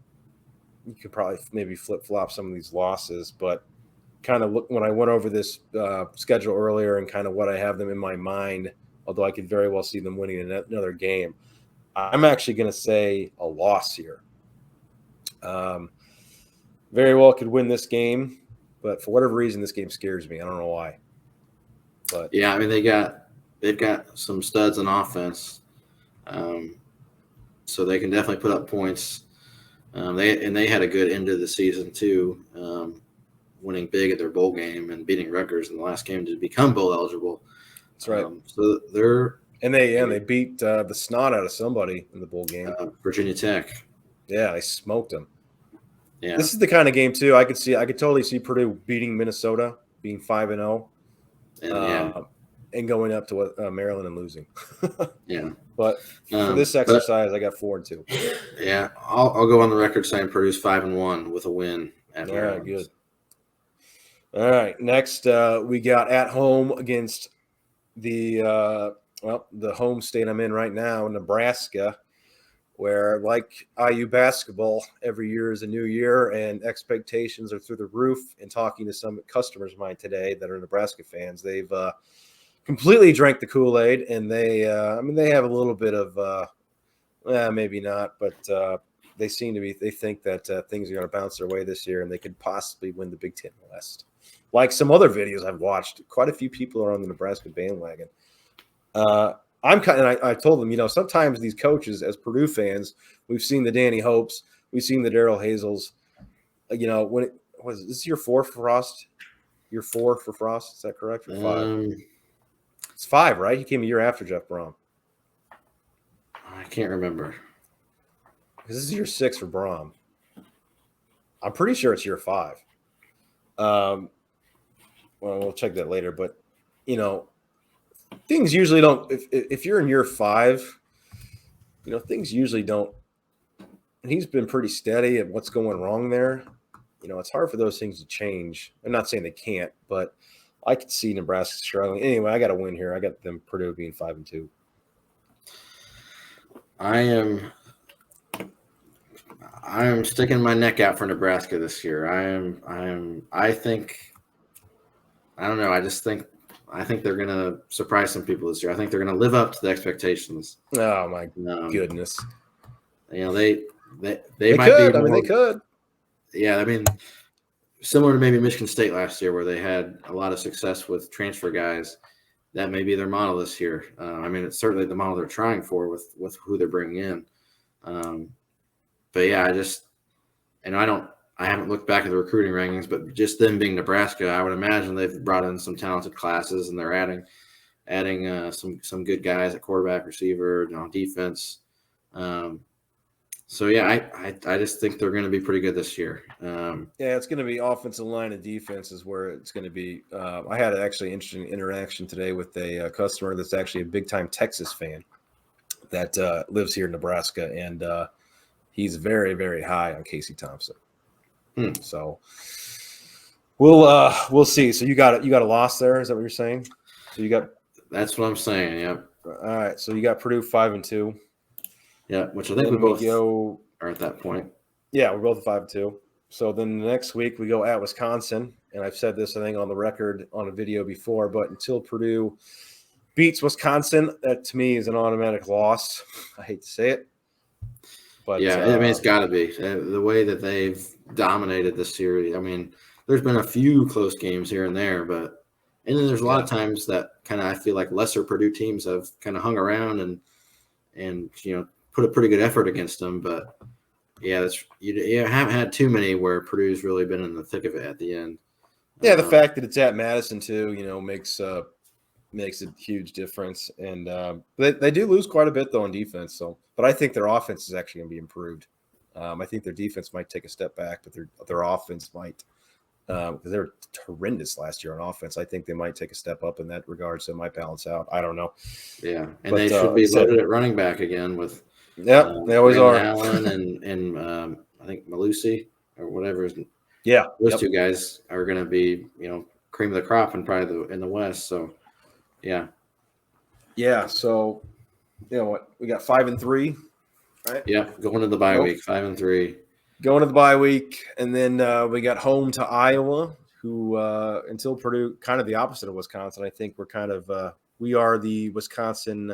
you could probably maybe flip-flop some of these losses, but kind of when I went over this schedule earlier and kind of what I have them in my mind, although I could very well see them winning another game, I'm actually going to say a loss here. Very well could win this game, but for whatever reason, this game scares me. I don't know why. But yeah, I mean they've got some studs on offense, so they can definitely put up points. They had a good end of the season too, winning big at their bowl game and beating Rutgers in the last game to become bowl eligible. That's right. So they beat the snot out of somebody in the bowl game. Virginia Tech. Yeah, they smoked them. Yeah, this is the kind of game too. I could totally see Purdue beating Minnesota, being 5-0, and going up to Maryland and losing. Yeah, but for this exercise, I got 4-2. Yeah, I'll go on the record saying Purdue's 5-1 with a win at Maryland. Good. All right, next we got at home against the home state I'm in right now, Nebraska, where, like IU basketball, every year is a new year and expectations are through the roof. And talking to some customers of mine today that are Nebraska fans, they've completely drank the Kool-Aid, and they have a little bit of maybe not, but they think that things are going to bounce their way this year and they could possibly win the Big Ten West. Like some other videos I've watched, quite a few people are on the Nebraska bandwagon. I told them, sometimes these coaches, as Purdue fans, we've seen the Danny Hopes, we've seen the Daryl Hazels. When it was this year 4 for Frost? Year 4 for Frost? Is that correct? Or 5? It's 5, right? He came a year after Jeff Brom. I can't remember. This is year 6 for Brom. I'm pretty sure it's year 5. Well, we'll check that later, but things usually don't. If you're in year 5, things usually don't. And he's been pretty steady at what's going wrong there. It's hard for those things to change. I'm not saying they can't, but I could see Nebraska struggling. Anyway, I got to win here. I got them Purdue being 5-2. I am sticking my neck out for Nebraska this year. I don't know. I think they're going to surprise some people this year. I think they're going to live up to the expectations. Oh my goodness. They might could. Be they could. Yeah, similar to maybe Michigan State last year, where they had a lot of success with transfer guys. That may be their model this year. It's certainly the model they're trying for with who they're bringing in. But yeah, I haven't looked back at the recruiting rankings, but just them being Nebraska, I would imagine they've brought in some talented classes, and they're adding some good guys at quarterback, receiver, defense. So yeah, I just think they're going to be pretty good this year. Yeah, it's going to be offensive line and defense is where it's going to be. I had an actually interesting interaction today with a customer that's actually a big time Texas fan that lives here in Nebraska, and he's very, very high on Casey Thompson. So we'll see. So you got a loss there. Is that what you're saying? So you got. That's what I'm saying. Yep. All right. So you got Purdue 5-2. Yeah, which I think we both are at that point. Yeah, we're both 5-2. So then the next week we go at Wisconsin, and I've said this I think on the record on a video before, but until Purdue beats Wisconsin, that to me is an automatic loss. I hate to say it, but yeah, I mean it's got to be the way that they've dominated this series. I mean, there's been a few close games here and there, but and then there's a lot of times that kind of I feel like lesser Purdue teams have kind of hung around and put a pretty good effort against them, but yeah, you haven't had too many where Purdue's really been in the thick of it at the end. Yeah, the fact that it's at Madison too, makes a huge difference, and they do lose quite a bit though on defense. So, but I think their offense is actually going to be improved. I think their defense might take a step back, but their offense might, because they were horrendous last year on offense. I think they might take a step up in that regard, so it might balance out. I don't know. Yeah, and they should be loaded at running back again with. Yeah, they always are. Allen and I think Malusi or whatever. Yeah, those two guys are going to be cream of the crop and probably in the West. So, yeah. So, what we got 5-3, right? Yeah, going to the bye week, 5-3. Going to the bye week, and then we got home to Iowa, who until Purdue, kind of the opposite of Wisconsin. I think we're kind of we are the Wisconsin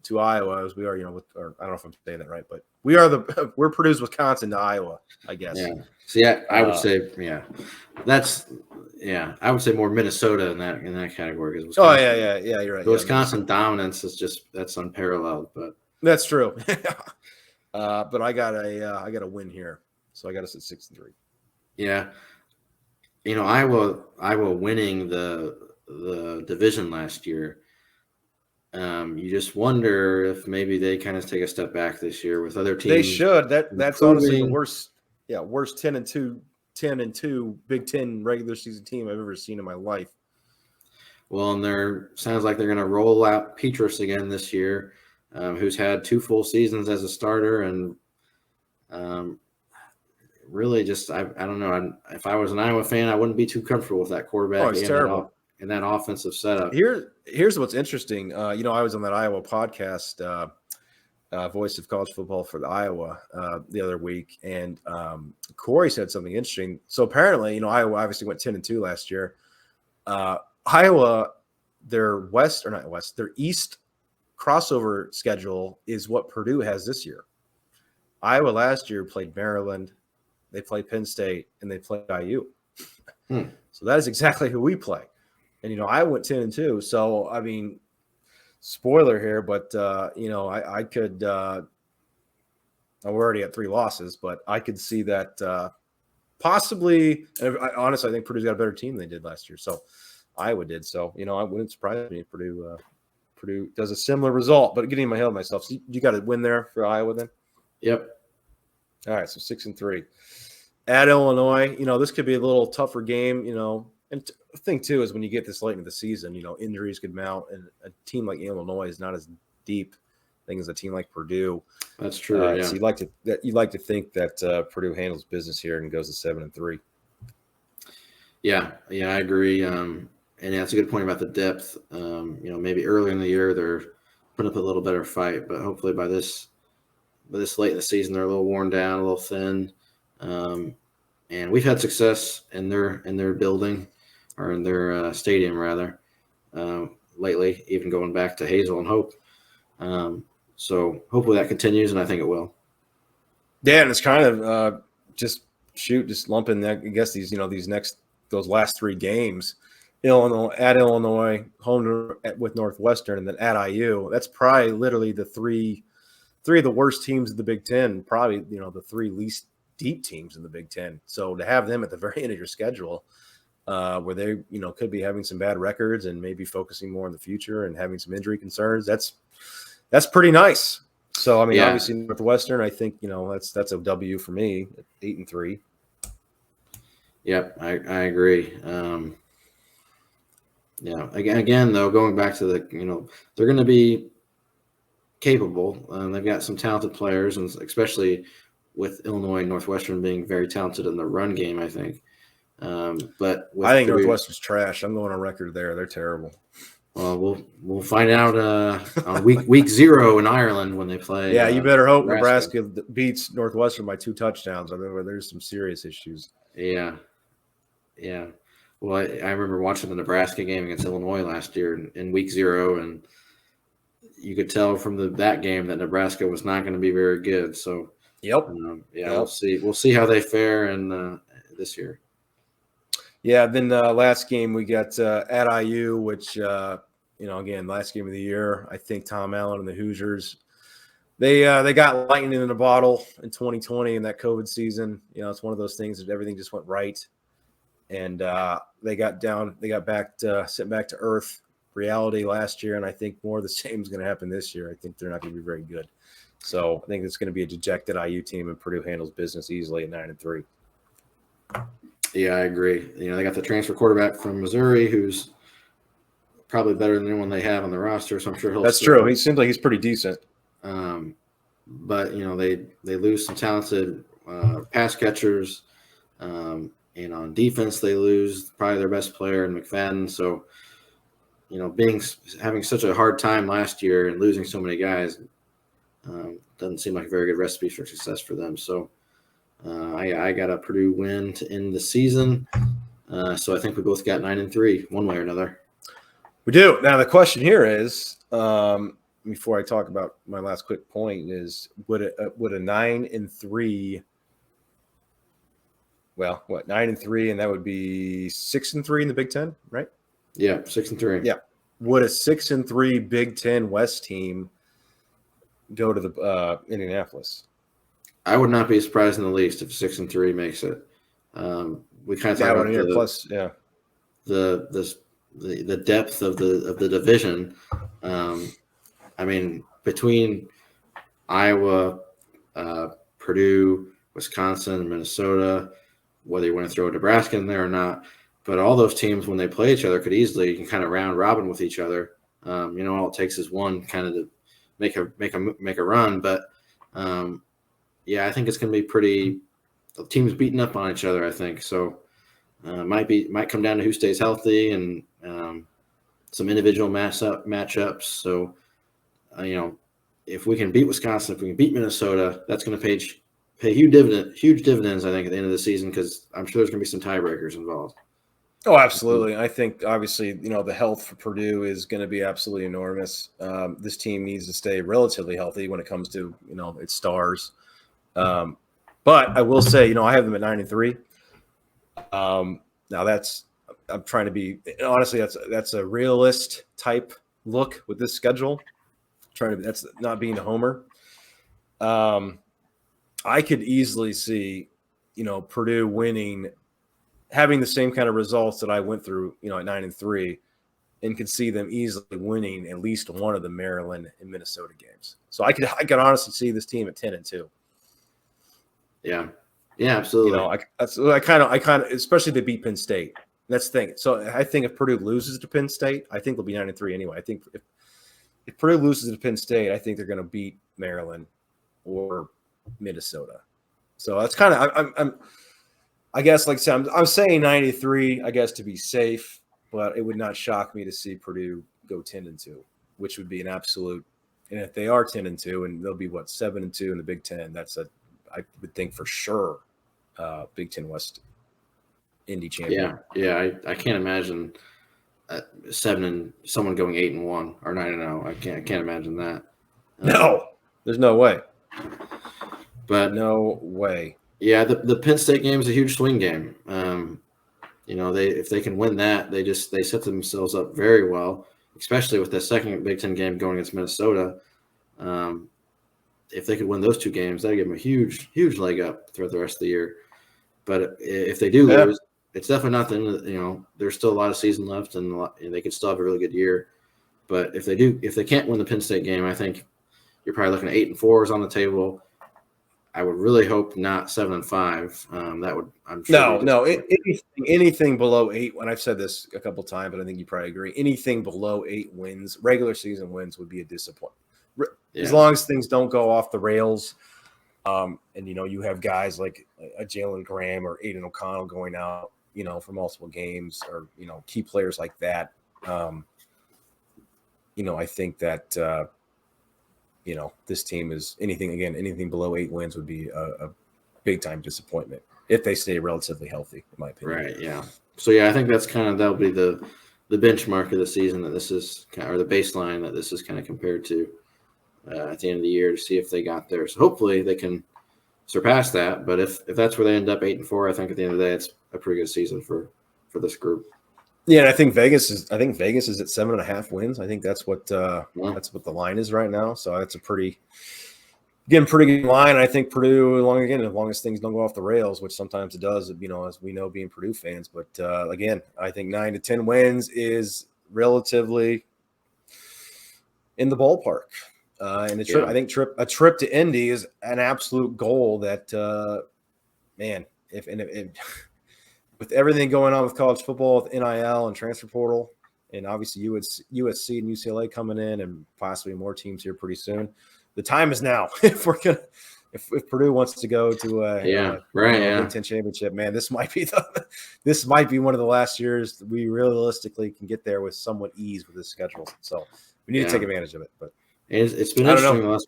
to Iowa as we are, or I don't know if I'm saying that right, but we're Purdue's Wisconsin to Iowa, I guess. Yeah. So yeah, I would say I would say more Minnesota in that category. Yeah, you're right. The Wisconsin dominance is that's unparalleled, but that's true. But I got a win here, so I got us at 6-3. Yeah, Iowa winning the division last year. You just wonder if maybe they kind of take a step back this year with other teams. They should. That's honestly the worst 10-2 Big Ten regular season team I've ever seen in my life. Well, and sounds like they're going to roll out Petrus again this year, who's had 2 full seasons as a starter, and really just I don't know. If I was an Iowa fan, I wouldn't be too comfortable with that quarterback. Oh, it's terrible. In that offensive setup. Here's what's interesting. I was on that Iowa podcast, Voice of College Football for the Iowa the other week, and Corey said something interesting. So apparently, Iowa obviously went 10-2 last year. Iowa, their East crossover schedule is what Purdue has this year. Iowa last year played Maryland, they played Penn State, and they played IU. So that is exactly who we play. And, I went 10-2. So, I mean, spoiler here, but, I could I'm already at 3 losses, but I could see that possibly – honestly, I think Purdue's got a better team than they did last year. So, Iowa did. So, I wouldn't surprise me if Purdue does a similar result. But getting in my head of myself, so you got to win there for Iowa then? Yep. All right, so 6-3. At Illinois, this could be a little tougher game, And the thing, too, is when you get this late in the season, injuries could mount, and a team like Illinois is not as deep thing as a team like Purdue. That's true. Yeah. So you'd like to think that Purdue handles business here and goes to 7-3. Yeah, I agree. And that's a good point about the depth. Maybe earlier in the year they're putting up a little better fight, but hopefully by this late in the season they're a little worn down, a little thin. And we've had success in their building. Or in their stadium, rather, lately, even going back to Hazel and Hope. So hopefully that continues, and I think it will. Yeah, and it's kind of just lumping that. I guess those last 3 games, Illinois, home with Northwestern, and then at IU. That's probably literally the three of the worst teams of the Big Ten. Probably the 3 least deep teams in the Big Ten. So to have them at the very end of your schedule. Where they, could be having some bad records and maybe focusing more on the future and having some injury concerns. That's pretty nice. So I mean, Yeah, obviously Northwestern, I think that's a W for me, 8-3. yep, I agree. Yeah, again though, going back to they're going to be capable. They've got some talented players, and especially with Illinois and Northwestern being very talented in the run game, I think. But I with think Purdue, Northwestern's trash. I'm going on record there. They're terrible. well, we'll find out on week 0 in Ireland when they play. Yeah, you better hope Nebraska. Nebraska beats Northwestern by 2 touchdowns. I mean, there's some serious issues. Yeah, yeah. Well, I remember watching the Nebraska game against Illinois last year in week 0, and you could tell from that game that Nebraska was not going to be very good. So, Yep. yeah, Yep. we'll see. We'll see how they fare in this year. Yeah. Then last game we got at IU, which again, last game of the year. I think Tom Allen and the Hoosiers, they got lightning in a bottle in 2020 in that COVID season. It's one of those things that everything just went right, and they got sent back to earth reality last year, and I think more of the same is going to happen this year. I think they're not going to be very good. So I think it's going to be a dejected IU team, and Purdue handles business easily at 9-3. Yeah, I agree. They got the transfer quarterback from Missouri, who's probably better than anyone they have on the roster. So I'm sure he'll. That's true. He seems like he's pretty decent. But they lose some talented pass catchers, and on defense they lose probably their best player in McFadden. So having such a hard time last year and losing so many guys doesn't seem like a very good recipe for success for them. So I got a Purdue win to end the season. So I think we both got 9-3 one way or another. We do. Now the question here is, before I talk about my last quick point, is would a 9-3? Well, 9-3, and that would be 6-3 in the Big Ten, right? Yeah, 6-3. Yeah. Would a 6-3 Big Ten West team go to the Indianapolis? I would not be surprised in the least if 6-3 makes it. We kind of talk about the depth of the division. I mean, between Iowa, Purdue, Wisconsin, Minnesota, whether you want to throw Nebraska in there or not, but all those teams when they play each other could easily, you can kind of round robin with each other. All it takes is one kind of to make a run. But yeah, I think it's going to be pretty. The teams beating up on each other, I think. So might come down to who stays healthy and some individual matchups. So if we can beat Wisconsin, if we can beat Minnesota, that's going to pay huge dividends, I think, at the end of the season, because I'm sure there's going to be some tiebreakers involved. Oh, absolutely. I think obviously, the health for Purdue is going to be absolutely enormous. This team needs to stay relatively healthy when it comes to, its stars. But I will say, I have them at 9-3. Now I'm trying to be, honestly, that's a realist type look with this schedule. That's not being a homer. I could easily see, Purdue winning, having the same kind of results that I went through, at 9-3, and could see them easily winning at least one of the Maryland and Minnesota games. So I could honestly see this team at 10-2. Yeah, absolutely. I kind of, especially if they beat Penn State. That's the thing. So I think if Purdue loses to Penn State, I think they'll be 9-3 anyway. I think if Purdue loses to Penn State, I think they're going to beat Maryland or Minnesota. So that's kind of I guess, like I said, I'm saying 93, I guess, to be safe, but it would not shock me to see Purdue go 10-2, which would be an absolute. And if they are 10-2, and they'll be 7-2 in the Big Ten, I would think for sure, Big Ten West Indy champion. Yeah, I can't imagine someone going 8-1 or 9-0. I can't imagine that. No, there's no way. But no way. Yeah, the Penn State game is a huge swing game. If they can win that, they set themselves up very well, especially with the second Big Ten game going against Minnesota. If they could win those two games, that'd give them a huge leg up throughout the rest of the year. But if they do lose, it's definitely not the end of, there's still a lot of season left, and they could still have a really good year. But if they can't win the Penn State game, I think you're probably looking at 8-4 is on the table. I would really hope not 7-5. That would, I'm sure. No, anything below 8. When I've said this a couple times, but I think you probably agree. Anything below 8 wins, regular season wins, would be a disappointment. As long as things don't go off the rails, and you have guys like a Jalen Graham or Aiden O'Connell going out, for multiple games, or key players like that. I think that. This team is anything below 8 wins would be a big time disappointment if they stay relatively healthy, in my opinion. Right. Yeah. So I think that'll be the benchmark of the season, that this is or the baseline that this is kind of compared to at the end of the year, to see if they got there. So hopefully they can surpass that. But if that's where they end up 8-4, I think at the end of the day, it's a pretty good season for this group. Yeah, and I think Vegas is at 7.5 wins. I think that's what the line is right now. So that's a pretty good line. I think Purdue, as long as things don't go off the rails, which sometimes it does, as we know, being Purdue fans. But again, I think 9 to 10 wins is relatively in the ballpark. And I think a trip to Indy is an absolute goal. That with everything going on with college football, with NIL and transfer portal, and obviously USC and UCLA coming in, and possibly more teams here pretty soon, the time is now. If Purdue wants to go to a Big Ten championship, man, this might be one of the last years that we realistically can get there with somewhat ease with this schedule. So we need to take advantage of it. But it's been interesting the last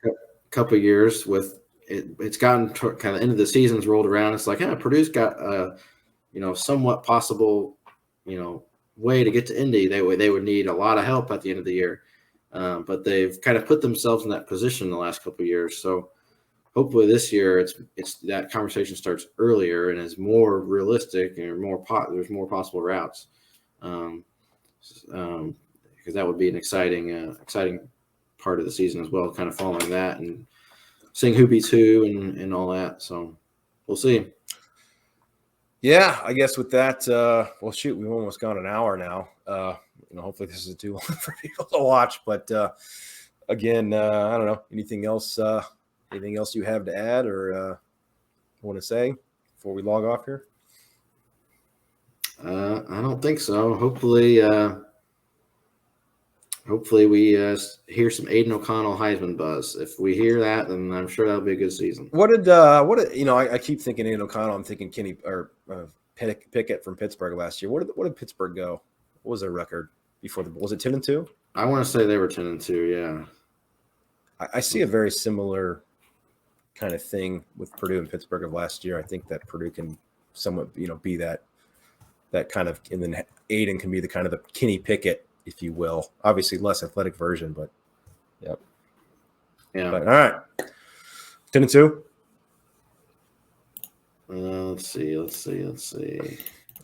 couple of years with it. It's gotten kind of into the season's rolled around. It's like, Purdue's got somewhat possible, way to get to Indy. They would need a lot of help at the end of the year, but they've kind of put themselves in that position the last couple of years. So hopefully this year, it's that conversation starts earlier and is more realistic, and there's more possible routes, because that would be an exciting part of the season as well, kind of following that and seeing who beats who and all that. So we'll see. Yeah, I guess with that, we've almost gone an hour now. Hopefully this isn't too long for people to watch. But again, I don't know. Anything else you have to add or want to say before we log off here? I don't think so. Hopefully we hear some Aiden O'Connell Heisman buzz. If we hear that, then I'm sure that'll be a good season. I keep thinking Aiden O'Connell. I'm thinking Kenny or Pickett from Pittsburgh last year. What did Pittsburgh go? What was their record before was it 10-2? I want to say they were 10-2. Yeah. I see a very similar kind of thing with Purdue and Pittsburgh of last year. I think that Purdue can somewhat, be that kind of, and then Aiden can be the kind of the Kenny Pickett, if you will. Obviously less athletic version, but yep. Yeah. But, all right. 10-2. Let's see.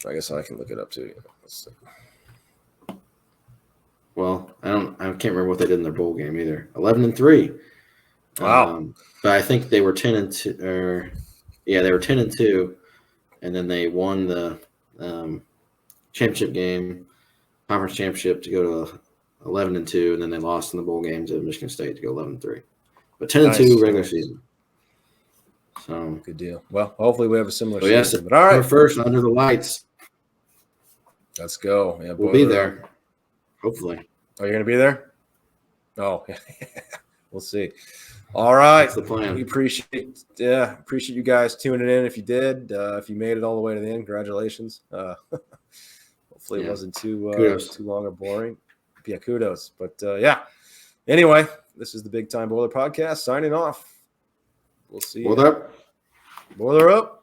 I guess I can look it up too. Let's see. Well, I can't remember what they did in their bowl game either. 11-3. Wow. But I think they were 10-2. They were 10-2, and then they won the championship game, conference championship, to go to 11-2, and then they lost in the bowl game to Michigan State to go 11-3. But 10-2 regular season. So good deal. Well, hopefully we have a similar season. Yes, but all right. First under the lights. Let's go. Yeah, we'll be there. Hopefully. Oh, you're going to be there? Oh, we'll see. All right. That's the plan. We appreciate you guys tuning in. If you did, if you made it all the way to the end, congratulations. Hopefully it wasn't too long or boring. Yeah, kudos. But anyway, this is the Big Time Boiler Podcast signing off. We'll see you. Boiler up. Boiler up.